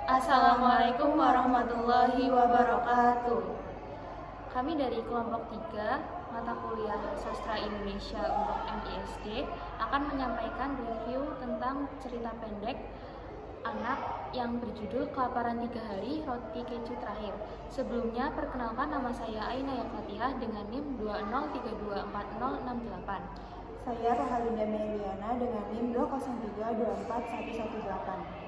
Assalamualaikum warahmatullahi wabarakatuh. Kami dari kelompok 3 mata kuliah Sastra Indonesia untuk MISD akan menyampaikan review tentang cerita pendek anak yang berjudul Kelaparan 3 Hari Roti Keju Terakhir. Sebelumnya, perkenalkan, nama saya Ainaya Fatihah dengan NIM 203240688. Saya Rahalinda Meliana dengan NIM 203241118.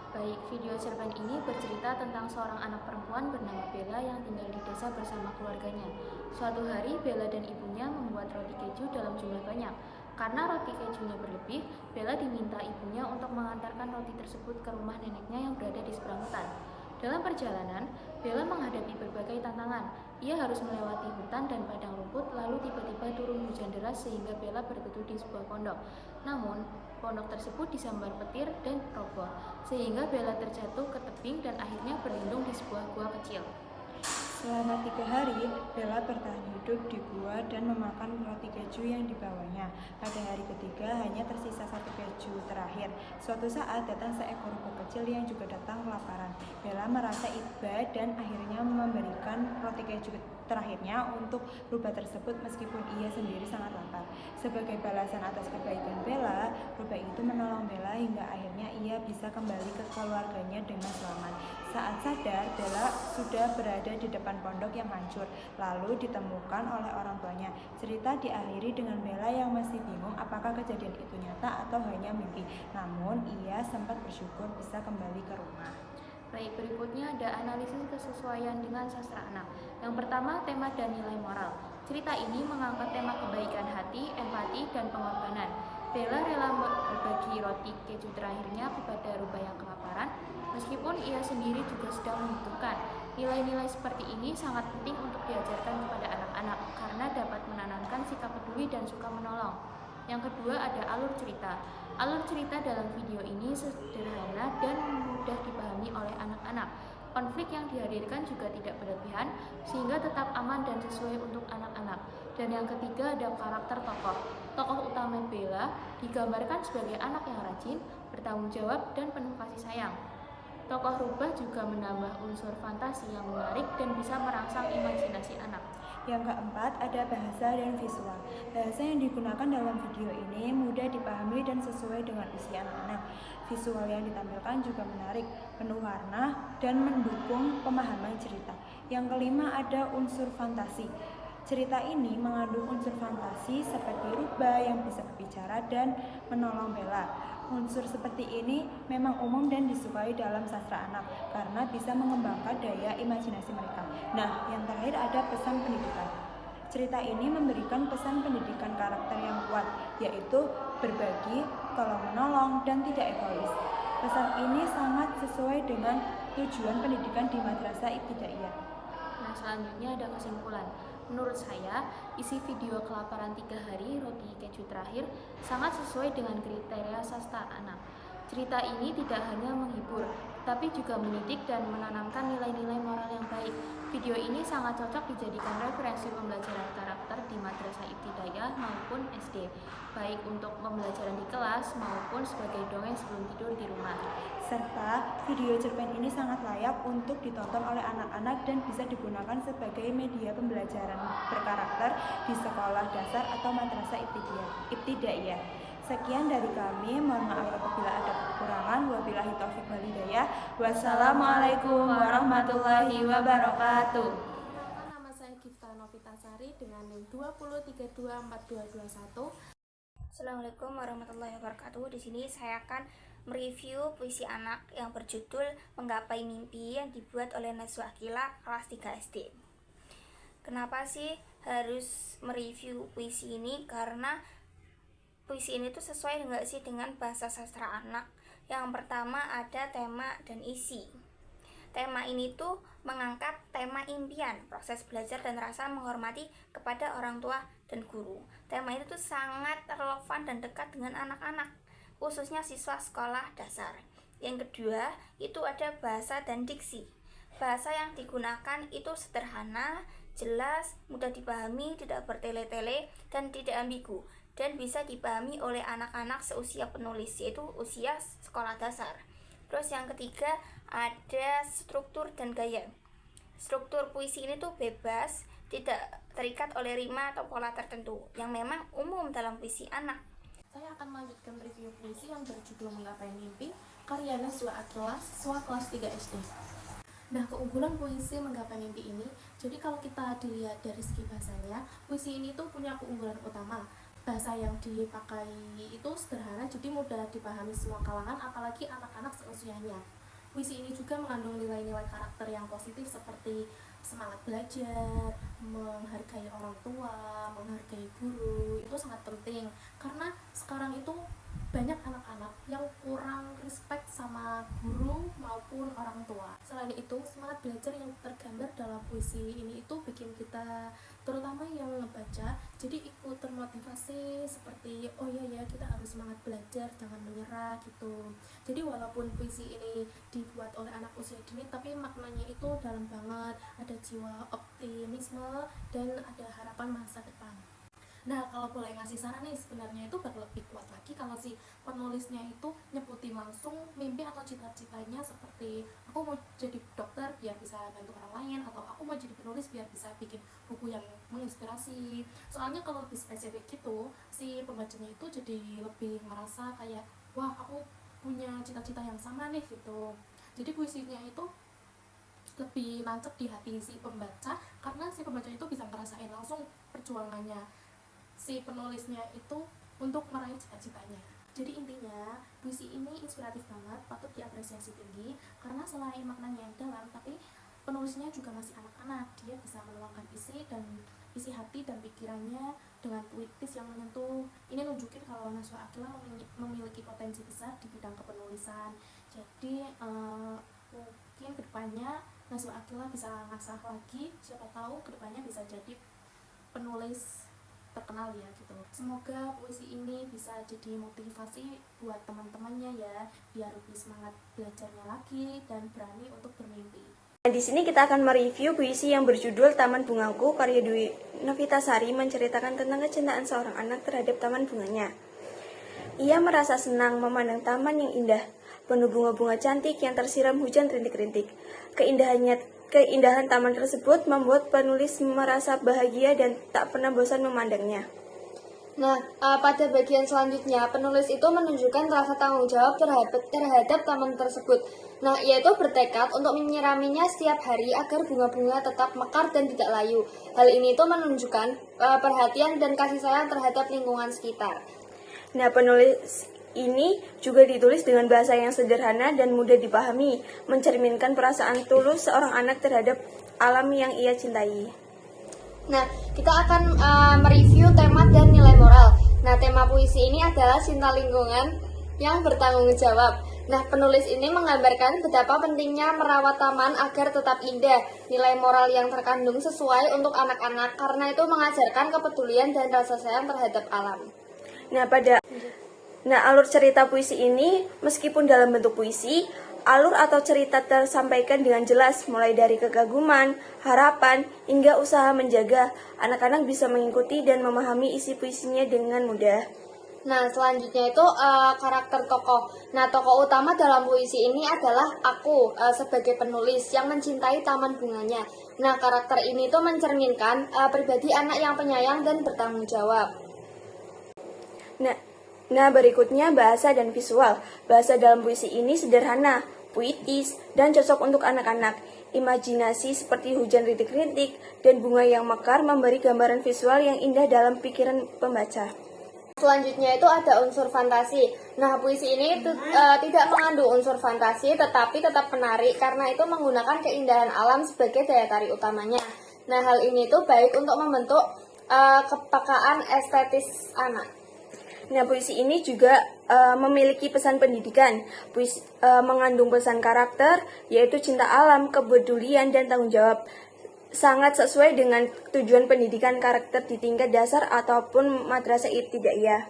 Baik, video cerpen ini bercerita tentang seorang anak perempuan bernama Bella yang tinggal di desa bersama keluarganya. Suatu hari, Bella dan ibunya membuat roti keju dalam jumlah banyak. Karena roti kejunya berlebih, Bella diminta ibunya untuk mengantarkan roti tersebut ke rumah neneknya yang berada di seberang hutan. Dalam perjalanan, Bella menghadapi berbagai tantangan. Ia harus melewati hutan dan padang rumput, lalu tiba-tiba turun hujan deras sehingga Bella berteduh di sebuah pondok. Namun, pondok tersebut disambar petir dan roboh, sehingga Bella terjatuh ke tebing dan akhirnya berlindung di sebuah gua kecil. Selama 3 hari, Bella bertahan hidup di gua dan memakan roti keju yang dibawanya. Pada hari ketiga, hanya tersisa 1 keju terakhir. Suatu saat datang seekor gua kecil yang juga datang kelaparan. Bella merasa iba dan akhirnya memberikan roti keju terakhirnya untuk rubah tersebut meskipun ia sendiri sangat lapar. Sebagai balasan atas kebaikan Bella, rubah itu menolong Bella hingga akhirnya ia bisa kembali ke keluarganya dengan selamat. Saat sadar, Bella sudah berada di depan pondok yang hancur, lalu ditemukan oleh orang tuanya. Cerita diakhiri dengan Bella yang masih bingung apakah kejadian itu nyata atau hanya mimpi. Namun, ia sempat bersyukur bisa kembali ke rumah. Baik, berikutnya ada analisis kesesuaian dengan sastra anak. Yang pertama, tema dan nilai moral. Cerita ini mengangkat tema kebaikan hati, empati, dan pengorbanan. Bella rela berbagi roti keju terakhirnya kepada rubah yang kelaparan, meskipun ia sendiri juga sedang membutuhkan. Nilai-nilai seperti ini sangat penting untuk diajarkan kepada anak-anak karena dapat menanamkan sikap peduli dan suka menolong. Yang kedua ada alur cerita. Alur cerita dalam video ini sederhana dan mudah dipahami oleh anak-anak. Konflik yang dihadirkan juga tidak berlebihan, sehingga tetap aman dan sesuai untuk anak-anak. Dan yang ketiga ada karakter tokoh. Tokoh utama Bella digambarkan sebagai anak yang rajin, bertanggung jawab, dan penuh kasih sayang. Tokoh rubah juga menambah unsur fantasi yang menarik dan bisa merangsang imajinasi anak. Yang keempat, ada bahasa dan visual. Bahasa yang digunakan dalam video ini mudah dipahami dan sesuai dengan usia anak-anak. Visual yang ditampilkan juga menarik, penuh warna, dan mendukung pemahaman cerita. Yang kelima, ada unsur fantasi. Cerita ini mengandung unsur fantasi seperti rubah yang bisa berbicara dan menolong Bella. Unsur seperti ini memang umum dan disukai dalam sastra anak karena bisa mengembangkan daya imajinasi mereka. Nah, yang terakhir ada pesan pendidikan. Cerita ini memberikan pesan pendidikan karakter yang kuat, yaitu berbagi, tolong menolong, dan tidak egois. Pesan ini sangat sesuai dengan tujuan pendidikan di Madrasah Ibtidaiyah. Nah, selanjutnya ada kesimpulan. Menurut saya, isi video Kelaparan 3 Hari Roti Keju Terakhir sangat sesuai dengan kriteria sastra anak. Cerita ini tidak hanya menghibur, tapi juga mendidik dan menanamkan nilai-nilai moral yang baik. Video ini sangat cocok dijadikan referensi pembelajaran karakter di Madrasah Ibtidaiyah maupun SD, baik untuk pembelajaran di kelas maupun sebagai dongeng sebelum tidur di rumah. Serta video cerpen ini sangat layak untuk ditonton oleh anak-anak dan bisa digunakan sebagai media pembelajaran berkarakter di sekolah dasar atau madrasah ibtidaiyah. Sekian dari kami, mohon maaf apabila ada kekurangan. Wabillahi taufiq wal hidayah. Wassalamualaikum warahmatullahi wabarakatuh. Nama saya Gifta Novitasari dengan NIM 203242221. Assalamualaikum warahmatullahi wabarakatuh. Di sini saya akan mereview puisi anak yang berjudul Menggapai Mimpi yang dibuat oleh Najwa Akila kelas 3 SD. Kenapa sih harus mereview puisi ini? Karena puisi ini tuh sesuai nggak sih dengan bahasa sastra anak. Yang pertama ada tema dan isi. Tema ini tuh mengangkat tema impian, proses belajar dan rasa menghormati kepada orang tua dan guru. Tema itu tuh sangat relevan dan dekat dengan anak-anak, khususnya siswa sekolah dasar. Yang kedua, itu ada bahasa dan diksi. Bahasa yang digunakan itu sederhana, jelas, mudah dipahami, tidak bertele-tele, dan tidak ambigu, dan bisa dipahami oleh anak-anak seusia penulis, yaitu usia sekolah dasar. Terus yang ketiga ada struktur dan gaya. Struktur puisi ini tuh bebas, tidak terikat oleh rima atau pola tertentu yang memang umum dalam puisi anak. Saya akan melanjutkan review puisi yang berjudul Menggapai Mimpi, karya Nazwa Akila, siswa kelas 3 SD. Nah, keunggulan puisi Menggapai Mimpi ini, jadi kalau kita dilihat dari segi bahasanya, puisi ini tuh punya keunggulan utama. Bahasa yang dipakai itu sederhana, jadi mudah dipahami semua kalangan, apalagi anak-anak seusianya. Puisi ini juga mengandung nilai-nilai karakter yang positif seperti semangat belajar, menghargai orang tua, menghargai guru. Itu sangat penting karena sekarang itu banyak anak-anak yang kurang respect sama guru maupun orang tua. Selain itu, semangat belajar yang tergambar dalam puisi ini itu bikin kita, terutama yang ngebaca, jadi ikut termotivasi seperti oh ya kita harus semangat belajar, jangan menyerah gitu. Jadi walaupun puisi ini dibuat oleh anak usia dini, tapi maknanya itu dalam banget, ada jiwa optimisme dan ada harapan masa depan. Nah, kalau boleh ngasih saran nih, sebenarnya itu bakal lebih kuat lagi kalau si penulisnya itu nyebutin langsung mimpi atau cita-citanya, seperti aku mau jadi dokter biar bisa bantu orang lain, atau aku mau jadi penulis biar bisa bikin buku yang menginspirasi. Soalnya kalau lebih spesifik gitu, si pembacanya itu jadi lebih merasa kayak wah, aku punya cita-cita yang sama nih gitu. Jadi puisinya itu lebih nancep di hati si pembaca, karena si pembaca itu bisa ngerasain langsung perjuangannya si penulisnya itu untuk meraih cita-citanya. Jadi intinya, puisi ini inspiratif banget, patut diapresiasi tinggi karena selain maknanya yang dalam, tapi penulisnya juga masih anak-anak. Dia bisa meluangkan isi hati dan pikirannya dengan puitis yang menyentuh. Ini nunjukin kalau Nazwa Akila memiliki potensi besar di bidang kepenulisan. Jadi mungkin kedepannya Nazwa Akila bisa ngasah lagi, siapa tahu kedepannya bisa jadi penulis terkenal ya gitu. Semoga puisi ini bisa jadi motivasi buat teman-temannya ya, biar lebih semangat belajarnya lagi dan berani untuk bermimpi. Di sini kita akan mereview puisi yang berjudul Taman Bungaku karya Dwi Novitasari, menceritakan tentang kecintaan seorang anak terhadap taman bunganya. Ia merasa senang memandang taman yang indah, penuh bunga-bunga cantik yang tersiram hujan rintik-rintik. Keindahan taman tersebut membuat penulis merasa bahagia dan tak pernah bosan memandangnya. Nah, pada bagian selanjutnya, penulis itu menunjukkan rasa tanggung jawab terhadap taman tersebut. Nah, yaitu bertekad untuk menyiraminya setiap hari agar bunga-bunga tetap mekar dan tidak layu. Hal ini itu menunjukkan perhatian dan kasih sayang terhadap lingkungan sekitar. Nah, penulis ini juga ditulis dengan bahasa yang sederhana dan mudah dipahami, mencerminkan perasaan tulus seorang anak terhadap alam yang ia cintai. Nah, kita akan mereview tema dan nilai moral. Nah, tema puisi ini adalah cinta lingkungan yang bertanggung jawab. Nah, penulis ini menggambarkan betapa pentingnya merawat taman agar tetap indah. Nilai moral yang terkandung sesuai untuk anak-anak karena itu mengajarkan kepedulian dan rasa sayang terhadap alam. Nah, alur cerita puisi ini, meskipun dalam bentuk puisi, alur atau cerita tersampaikan dengan jelas, mulai dari kekaguman, harapan, hingga usaha menjaga. Anak-anak bisa mengikuti dan memahami isi puisinya dengan mudah. Nah, selanjutnya itu karakter tokoh. Nah, tokoh utama dalam puisi ini adalah aku sebagai penulis yang mencintai taman bunganya. Nah, karakter ini tuh mencerminkan pribadi anak yang penyayang dan bertanggung jawab. Nah, berikutnya bahasa dan visual. Bahasa dalam puisi ini sederhana, puitis, dan cocok untuk anak-anak. Imajinasi seperti hujan rintik-rintik dan bunga yang mekar memberi gambaran visual yang indah dalam pikiran pembaca. Selanjutnya itu ada unsur fantasi. Nah, puisi ini tidak mengandung unsur fantasi, tetapi tetap menarik karena itu menggunakan keindahan alam sebagai daya tarik utamanya. Nah, hal ini itu baik untuk membentuk kepekaan estetis anak. Nah, puisi ini juga memiliki pesan pendidikan. Puisi mengandung pesan karakter, yaitu cinta alam, kepedulian, dan tanggung jawab. Sangat sesuai dengan tujuan pendidikan karakter di tingkat dasar ataupun madrasah ibtidaiyah.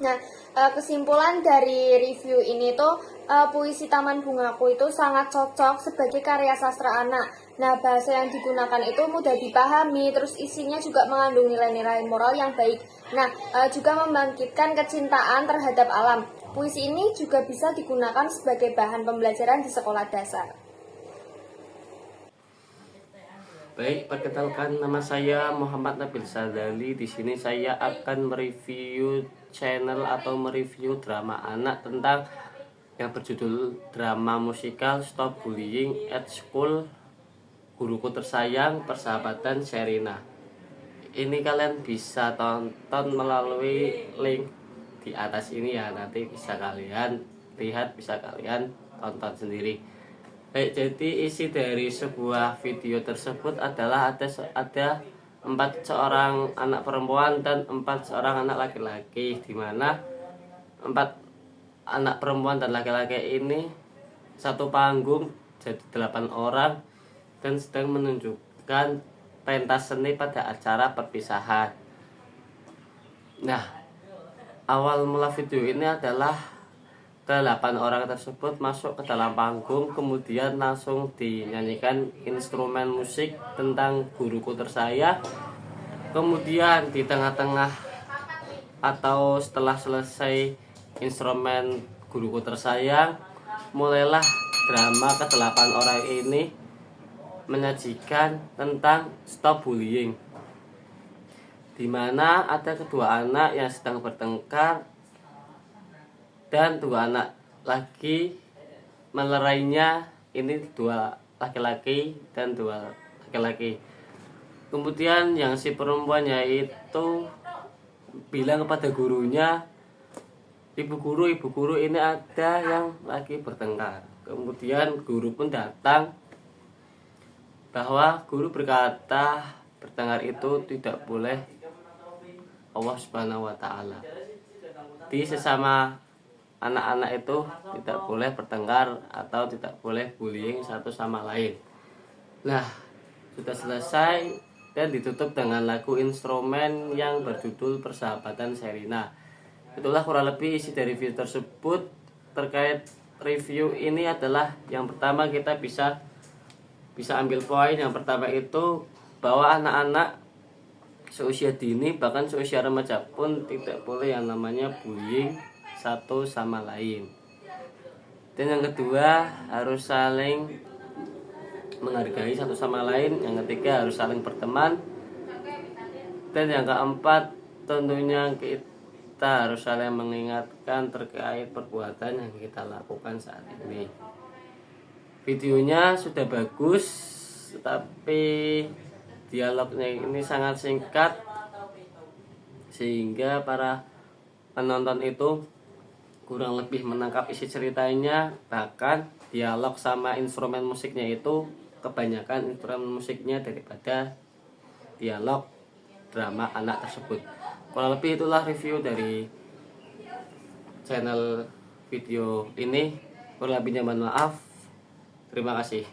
Nah, kesimpulan dari review ini tuh puisi Taman Bungaku itu sangat cocok sebagai karya sastra anak. Nah, bahasa yang digunakan itu mudah dipahami, terus isinya juga mengandung nilai-nilai moral yang baik. Nah, juga membangkitkan kecintaan terhadap alam. Puisi ini juga bisa digunakan sebagai bahan pembelajaran di sekolah dasar. Baik, perkenalkan, nama saya Muhammad Nabil Sadali. Di sini saya akan mereview channel atau mereview drama anak tentang yang berjudul drama musikal Stop Bullying at School, Guruku Tersayang, Persahabatan Sherina. Ini kalian bisa tonton melalui link di atas ini ya. Nanti bisa kalian lihat, bisa kalian tonton sendiri. Baik, jadi isi dari sebuah video tersebut adalah ada 4 seorang anak perempuan dan 4 seorang anak laki-laki, di mana 4 anak perempuan dan laki-laki ini satu panggung, jadi 8 orang, dan sedang menunjukkan pentas seni pada acara perpisahan. Nah, awal mula video ini adalah 8 orang tersebut masuk ke dalam panggung, kemudian langsung dinyanyikan instrumen musik tentang Guruku Tersayang. Kemudian di tengah-tengah atau setelah selesai instrumen Guruku Tersayang, mulailah drama ke-8 orang ini menyajikan tentang Stop Bullying, di mana ada kedua anak yang sedang bertengkar dan 2 anak lagi melerainya. Ini 2 laki-laki dan 2 laki-laki. Kemudian yang si perempuannya itu bilang kepada gurunya, ibu guru ini ada yang lagi bertengkar. Kemudian guru pun datang, bahwa guru berkata bertengkar itu tidak boleh Allah Subhanahu wa Ta'ala. Di sesama anak-anak itu tidak boleh bertengkar atau tidak boleh bullying satu sama lain. Nah, sudah selesai dan ditutup dengan lagu instrumen yang berjudul Persahabatan Sherina. Itulah kurang lebih isi dari video tersebut. Terkait review ini adalah, yang pertama kita bisa ambil poin. Yang pertama itu bahwa anak-anak seusia dini bahkan seusia remaja pun tidak boleh yang namanya bullying satu sama lain. Dan yang kedua, harus saling menghargai satu sama lain. Yang ketiga, harus saling berteman. Dan yang keempat, tentunya kita harus saling mengingatkan terkait perbuatan yang kita lakukan saat ini. Videonya sudah bagus, tapi dialognya ini sangat singkat, sehingga para penonton itu kurang lebih menangkap isi ceritanya. Bahkan dialog sama instrumen musiknya itu kebanyakan instrumen musiknya daripada dialog drama anak tersebut. Kurang lebih itulah review dari channel video ini. Kurang lebihnya mohon maaf. Terima kasih.